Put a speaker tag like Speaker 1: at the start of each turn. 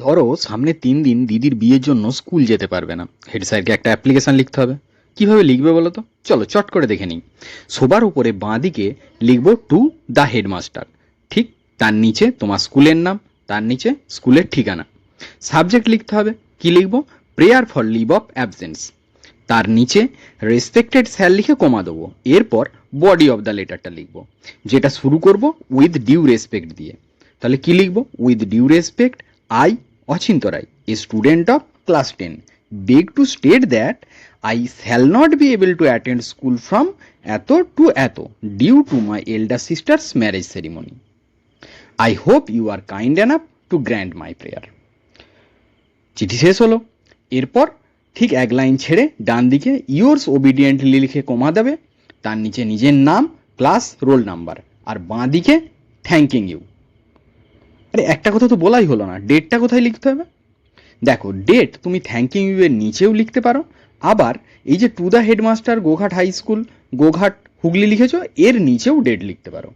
Speaker 1: ধরো সামনে 3 দিন দিদির বিয়ের জন্য স্কুল যেতে পারবে না। হেড স্যারকে একটা অ্যাপ্লিকেশন লিখতে হবে। কিভাবে লিখবে বলো তো? চলো চট করে দেখে নিই। সবার উপরে বাঁ দিকে লিখবো টু দ্য হেডমাস্টার। ঠিক তার নিচে তোমার স্কুলের নাম, তার নিচে স্কুলের ঠিকানা। সাবজেক্ট লিখতে হবে। কি লিখবো? Prayer for leave of absence. তার নিচে রেসপেক্টেড স্যার লিখে কমা দেবো। এরপর বডি অফ দ্য লেটারটা লিখবো, যেটা শুরু করব উইথ ডিউ রেসপেক্ট দিয়ে। তাহলে কি লিখবো? With due respect, I Achinta Roy, a student of class 10, beg to state that I shall not be able to attend school from এত টু এত due to my elder sister's marriage ceremony. I hope you are kind enough to grant my prayer. চিঠি শেষ হলো। এরপর ঠিক এক line ছেড়ে ডান দিকে ইয়োর্স ওবিডিয়েন্টলি লিখে কমা দেবে। তার নিচে নিজের নাম, ক্লাস, রোল নাম্বার, আর বাঁ দিকে থ্যাঙ্কিং ইউ। আরে একটা কথা তো বলাই হলো না, ডেটটা কোথায় লিখতে হবে? দেখো, ডেট তুমি থ্যাঙ্কিং ইউ এর নিচেও লিখতে পারো, আবার এই যে to the headmaster Goghat high school Goghat Hooghly লিখেছো এর নিচেও ডেট লিখতে পারো।